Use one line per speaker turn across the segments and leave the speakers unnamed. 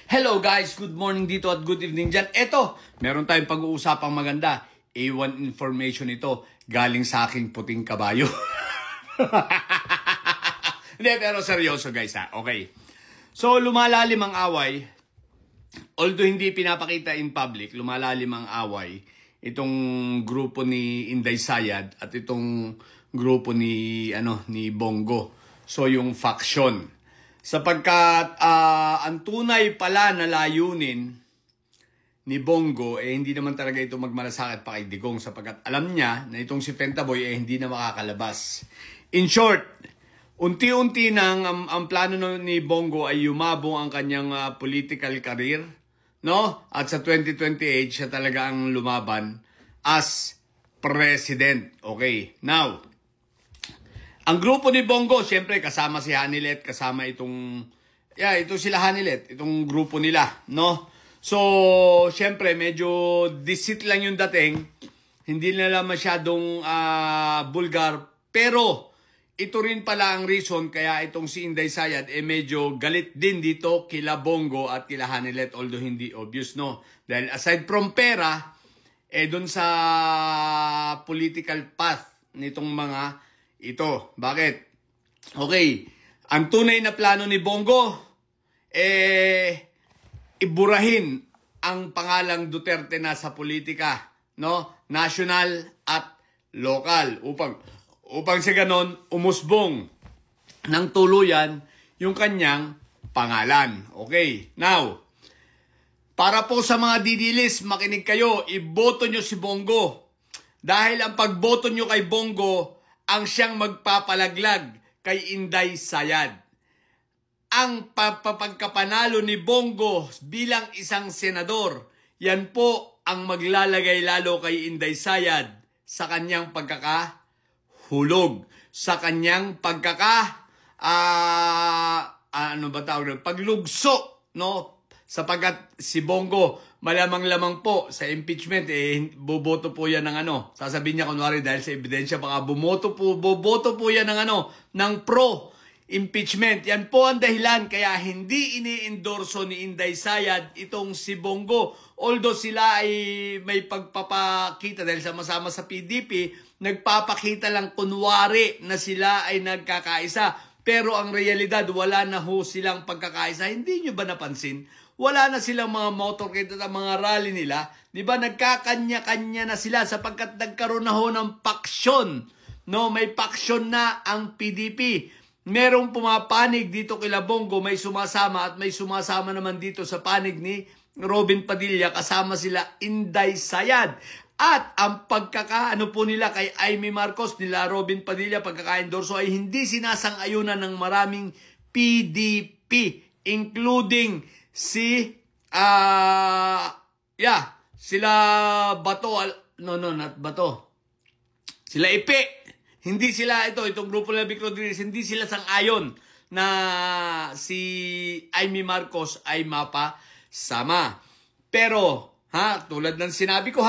Hello guys, good morning dito at good evening dyan. Eto, meron tayong pag-uusapang maganda. A1 information ito, galing sa aking puting kabayo. Hindi, pero seryoso guys ha. Okay. So, lumalalim ang away. Although hindi pinapakita in public, lumalalim ang away. Itong grupo ni Inday Sayad at itong grupo ni Bongo. So, yung faction. Sapagkat ang tunay pala na layunin ni Bongo hindi naman talaga ito magmalasakit pa kay Digong sapagkat alam niya na itong si Pentaboy hindi na makakalabas. In short, unti-unti nang ang plano ni Bongo ay yumabong ang kanyang political career, no? At sa 2028 siya talaga ang lumaban as president. Okay. Now, ang grupo ni Bongo, siyempre kasama si Hanilet, kasama ito sila Hanilet, itong grupo nila, no? So, siyempre medyo deceit lang yung dating, hindi nila masyadong bulgar, pero ito rin pala ang reason kaya itong si Inday Sayad medyo galit din dito kila Bongo at kila Hanilet, although hindi obvious, no? Dahil aside from pera, dun sa political path nitong mga ito. Bakit? Okay. Ang tunay na plano ni Bongo, iburahin ang pangalang Duterte na sa politika, no? National at local. Upang sa ganon, umusbong ng tuluyan yung kanyang pangalan. Okay. Now, para po sa mga didilis, makinig kayo, iboto nyo si Bongo. Dahil ang pagboto nyo kay Bongo, ang siyang magpapalaglag kay Inday Sayad. Ang pagkapanalo ni Bongo bilang isang senador, yan po ang maglalagay lalo kay Inday Sayad sa kanyang pagkakahulog, sa kanyang paglugso, no? Sapagkat si Bongo, malamang-lamang po sa impeachment, boboto po yan ng sasabihin niya kunwari dahil sa ebidensya, baka boboto po yan ng pro-impeachment. Yan po ang dahilan kaya hindi ini-endorso ni Inday Sayad itong si Bongo. Although sila ay may pagpapakita dahil sama-sama sa PDP, nagpapakita lang kunwari na sila ay nagkakaisa. Pero ang realidad, wala na ho silang pagkakaisa. Hindi nyo ba napansin? Wala na silang mga motorcade at mga rally nila. Di ba nagkakanya-kanya na sila sapagkat nagkaroon na ho ng paksyon. No, may paksyon na ang PDP. Merong pumapanig dito kila Bongo, may sumasama at may sumasama naman dito sa panig ni Robin Padilla, kasama sila Inday Sayad. At ang pagkakaano po nila kay Amy Marcos, nila Robin Padilla, pagkaka-endorso ay hindi sinasang-ayunan ng maraming PDP, including sila Bato, not Bato. Sila Ipe. Hindi sila itong grupo nila Vic Rodriguez, hindi sila sang-ayon na si Amy Marcos ay mapasama. Pero, tulad ng sinabi ko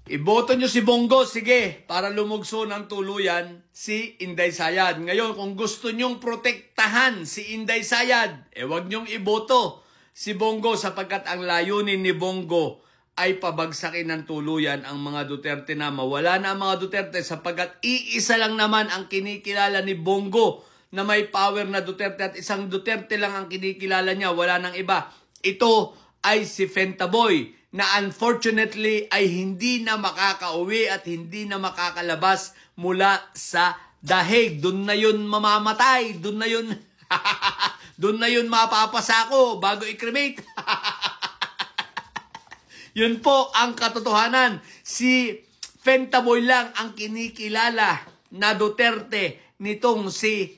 iboto nyo si Bongo, sige, para lumugso ng tuluyan si Inday Sayad. Ngayon, kung gusto nyong protektahan si Inday Sayad, wag nyong iboto si Bongo sapagkat ang layunin ni Bongo ay pabagsakin ng tuluyan ang mga Duterte na mawala na ang mga Duterte sapagkat iisa lang naman ang kinikilala ni Bongo na may power na Duterte at isang Duterte lang ang kinikilala niya, wala nang iba. Ito ay si Pentaboy na unfortunately ay hindi na makakauwi at hindi na makakalabas mula sa dahig. Doon na yun mamamatay. Doon na yun doon na yun mapapasako bago i-cremate. Yun po ang katotohanan. Si Pentaboy lang ang kinikilala na Duterte nitong si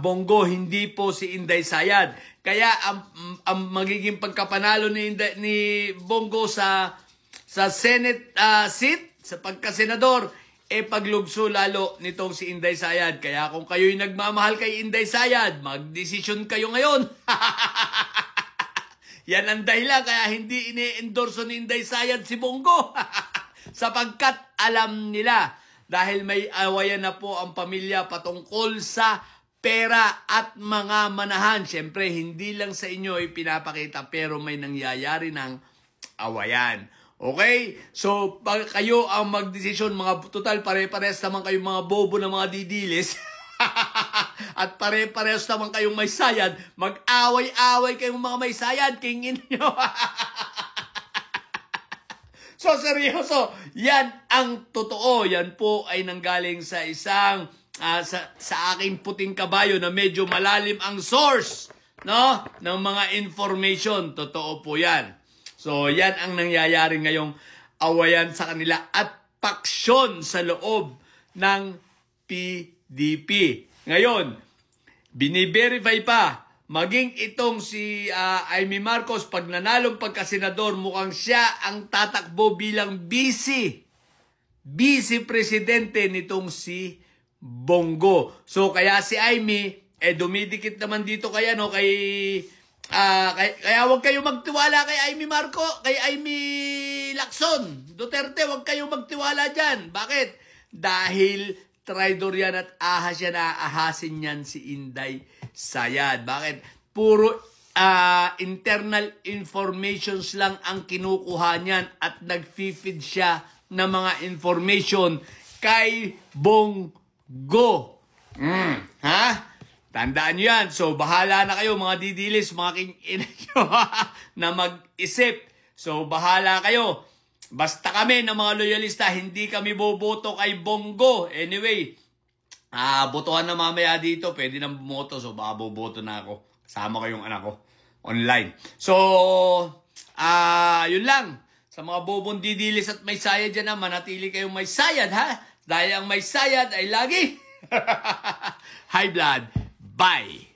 Bongo, hindi po si Inday Sayad. Kaya ang magiging pagkapanalo ni Bongo sa Senate seat, sa pagkasenador, paglugso lalo nitong si Inday Sayad. Kaya kung kayo'y nagmamahal kay Inday Sayad, magdesisyon kayo ngayon. Yan ang dahilan kaya hindi ini-endorso ni Inday Sayad si Bongo. Sapagkat alam nila, dahil may awayan na po ang pamilya patungkol sa pera at mga manahan. Siyempre, hindi lang sa inyo ipinapakita pero may nangyayari ng awayan. Okay? So, pag kayo ang magdesisyon, mga total, pare-pares naman kayong mga bobo na mga didilis. At pare-pares naman kayong may sayad. Mag-away-away kayong mga may sayad. Kingin nyo. So, seryoso, yan ang totoo. Yan po ay nanggaling sa isang, sa aking puting kabayo na medyo malalim ang source, no, ng mga information. Totoo po yan. So, yan ang nangyayari ngayong awayan sa kanila at paksyon sa loob ng PDP. Ngayon, bini-verify pa. Maging itong si Amy Marcos, pag nanalong pagkasenador, mukhang siya ang tatakbo bilang vice presidente nitong si Bongo. So kaya si Amy, dumidikit naman dito kay kaya wag kayo magtiwala kay Amy Marcos, kay Amy Lacson. Duterte, wag kayo magtiwala dyan. Bakit? Dahil traidor yan at ahas yan, aahasin yan si Inday Sayad. Bakit? Puro internal informations lang ang kinukuha niyan at nag-feed siya ng mga information kay Bongo. Ha? Tandaan nyo yan. So, bahala na kayo mga didilis, mga king-ina nyo na mag-isip. So, bahala kayo. Basta kami ng mga loyalista, hindi kami boboto kay Bongo. Anyway, botohan na mamaya dito. Pwede nang bumoto. So, baka boboto na ako. Kasama ko yung anak ko. Online. So, yun lang. Sa mga bobong didilis at may sayad dyan na, manatili kayong may sayad, ha? Dahil ang may sayad ay lagi high blood. Bye!